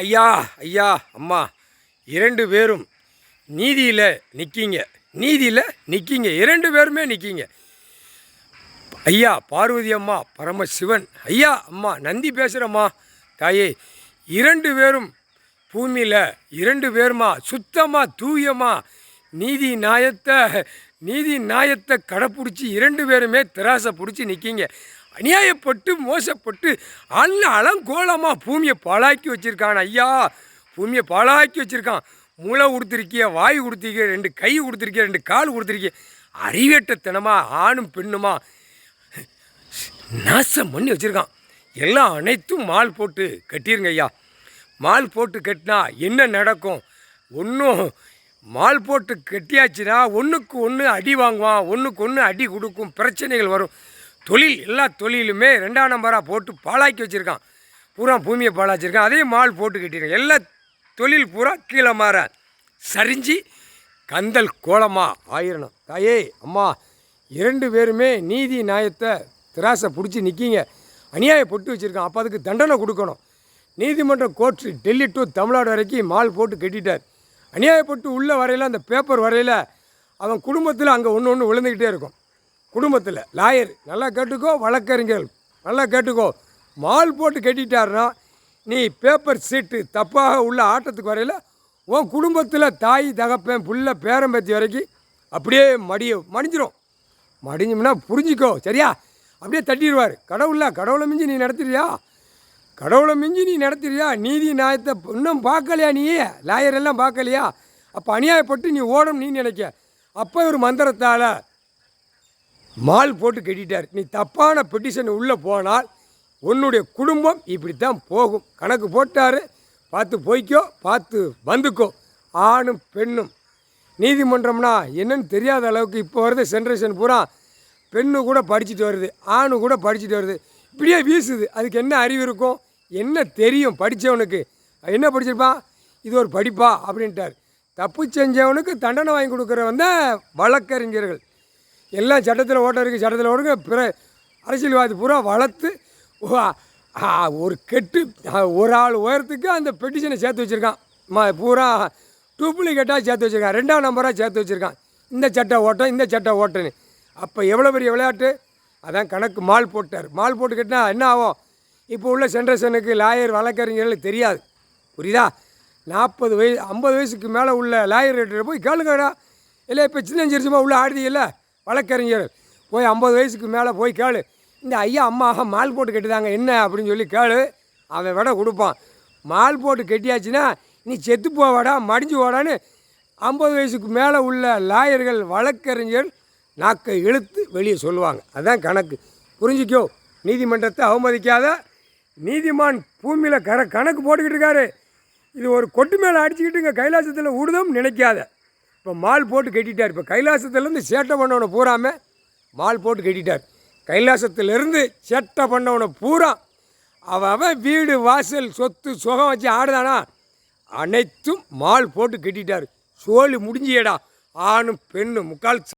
ஐயா ஐயா அம்மா 2 பேரும் நீதியில் நிற்கிங்க. 2 பேருமே நிற்கிங்க. ஐயா பார்வதி அம்மா பரமசிவன், ஐயா அம்மா நந்தி பேசுகிறம்மா தாயே. 2 பேரும் பூமியில் 2 பேருமா சுத்தமாக தூயமாக நீதி நியாயத்தை கடைப்பிடிச்சி 2 பேருமே திராசை பிடிச்சி நிற்கிங்க. அநியாயப்பட்டு மோசப்பட்டு அலங்கோலமாக பூமியை பாழாக்கி வச்சுருக்கான் ஐயா. பூமியை பாழாக்கி வச்சுருக்கான். மூளை கொடுத்துருக்கிய, வாய் கொடுத்துருக்கிய, 2 கை கொடுத்துருக்கிய, 2 கால் கொடுத்துருக்கிய, அறிவேட்டத்தனமாக ஆணும் பெண்ணுமா நாசம் பண்ணி வச்சுருக்கான். எல்லாம் அனைத்தும் மால் போட்டு கட்டிருங்க ஐயா. மால் போட்டு கட்டினா என்ன நடக்கும்? ஒன்றும் மால் போட்டு கட்டியாச்சுன்னா ஒன்றுக்கு ஒன்று அடி வாங்குவான், ஒன்றுக்கு ஒன்று அடி கொடுக்கும், பிரச்சனைகள் வரும். எல்லா தொழிலுமே 2ஆம் நம்பராக போட்டு பாழாக்கி வச்சுருக்கான். பூரா பூமியை பாழாச்சிருக்கான். அதே மால் போட்டு கட்டிருக்கான். எல்லா தொழில் பூரா கீழே மாற சரிஞ்சு கந்தல் கோலமாக ஆயிரணும். தாயே அம்மா 2 பேருமே நீதி நியாயத்தை திராசை பிடிச்சி நிற்கிங்க. அநியாயப்பட்டு வச்சுருக்கான். அப்போ அதுக்கு தண்டனை கொடுக்கணும். நீதிமன்ற கோர்ட்டு டெல்லி டு தமிழ்நாடு வரைக்கும் மால் போட்டு கட்டிட்டார். அநியாயப்பட்டு உள்ள வரையில் அந்த பேப்பர் வரையில் அவன் குடும்பத்தில் அங்கே ஒன்று விழுந்துக்கிட்டே இருக்கும். குடும்பத்தில் லாயர் நல்லா கேட்டுக்கோ, வழக்கறிஞர்கள் நல்லா கேட்டுக்கோ, மால் போட்டு கட்டிட்டாருன்னா நீ பேப்பர் சீட்டு தப்பாக உள்ள ஆட்டத்துக்கு வரையில் உன் குடும்பத்தில் தாய் தகப்பன் புள்ள பேரம்பேத்தி வரைக்கும் அப்படியே மடிஞ்சிரும். மடிஞ்சோம்னா புரிஞ்சிக்கோ சரியா, அப்படியே தட்டிடுவார். கடவுளை மிஞ்சி நீ நடத்துறியா? நீதி நியாயத்தை இன்னும் பார்க்கலையா? நீ லாயர் எல்லாம் பார்க்கலையா? அப்போ அநியாயப்பட்டு நீ ஓடும் நீ நினைக்க. அப்போ ஒரு மந்திரத்தால் மால் போட்டு கட்டிட்டார். நீ தப்பான பெட்டிஷன் உள்ளே போனால் உன்னுடைய குடும்பம் இப்படித்தான் போகும். கணக்கு போட்டார். பார்த்து போய்க்கோ, பார்த்து வந்துக்கோ. ஆணும் பெண்ணும் நீதிமன்றம்னா என்னன்னு தெரியாத அளவுக்கு இப்போ வருது. ஜென்ரேஷன் பூரா பெண்ணு கூட படிச்சுட்டு வருது, ஆணு கூட படிச்சுட்டு வருது. இப்படியே வீசுது. அதுக்கு என்ன அறிவு இருக்கும்? என்ன தெரியும்? படித்தவனுக்கு என்ன படிச்சிருப்பான்? இது ஒரு படிப்பா அப்படின்ட்டார். தப்பு செஞ்சவனுக்கு தண்டனை வாங்கி கொடுக்குறவன் தான் வழக்கறிஞர்கள். எல்லாம் சட்டத்தில் ஓட்டுங்க. பிற அரசியல்வாதி பூரா வளர்த்து ஒரு ஆள் உயரத்துக்கு அந்த பெட்டிஷனை சேர்த்து வச்சுருக்கான். பூரா டூப்ளிகேட்டாக சேர்த்து வச்சுருக்கான். 2ஆம் நம்பராக சேர்த்து வச்சுருக்கான். இந்த சட்டை ஓட்டன்னு. அப்போ எவ்வளோ பெரிய விளையாட்டு! அதான் கணக்கு மால் போட்டார். மால் போட்டு கட்டினா என்ன ஆகும்? இப்போ உள்ள ஜென்ரேஷனுக்கு லாயர் வழக்கறிஞர்களுக்கு தெரியாது. புரியுதா? 40 வயசு 50 வயசுக்கு மேலே உள்ள லாயர்கிட்ட போய் கேளுங்கடா. இல்லை இப்போ சின்னஞ்சிரிச்சுமா உள்ள ஆடுதில்ல வழக்கறிஞர், போய் 50 வயசுக்கு மேலே போய் கேளு, இந்த ஐயா அம்மா மால் போட்டு கட்டிதாங்க என்ன அப்படின்னு சொல்லி கேளு. அவன் விட கொடுப்பான். மால் போட்டு கட்டியாச்சுன்னா நீ செத்து போவாடா, மடிஞ்சு போடான்னு 50 வயசுக்கு மேலே உள்ள லாயர்கள் வழக்கறிஞர் நாக்கை இழுத்து வெளியே சொல்லுவாங்க. அதுதான் கணக்கு. புரிஞ்சிக்கோ. நீதிமன்றத்தை அவமதிக்காத. நீதிமான் பூமியில் கணக்கு போட்டுக்கிட்டு இருக்காரு. இது ஒரு கொட்டு மேலே அடிச்சுக்கிட்டு இங்கே கைலாசத்தில் விடுதும் நினைக்காத. இப்போ மால் போட்டு கட்டிட்டார். இப்போ கைலாசத்துலேருந்து சேட்டை பண்ணவனை பூராமே மால் போட்டு கட்டிட்டார். கைலாசத்திலேருந்து சேட்டை பண்ணவனை பூரா அவன் வீடு வாசல் சொத்து சுகம் வச்சு ஆடுதானா அனைத்தும் மால் போட்டு கட்டிட்டார். சோழி முடிஞ்சியடா. ஆணும் பெண்ணும் முக்கால்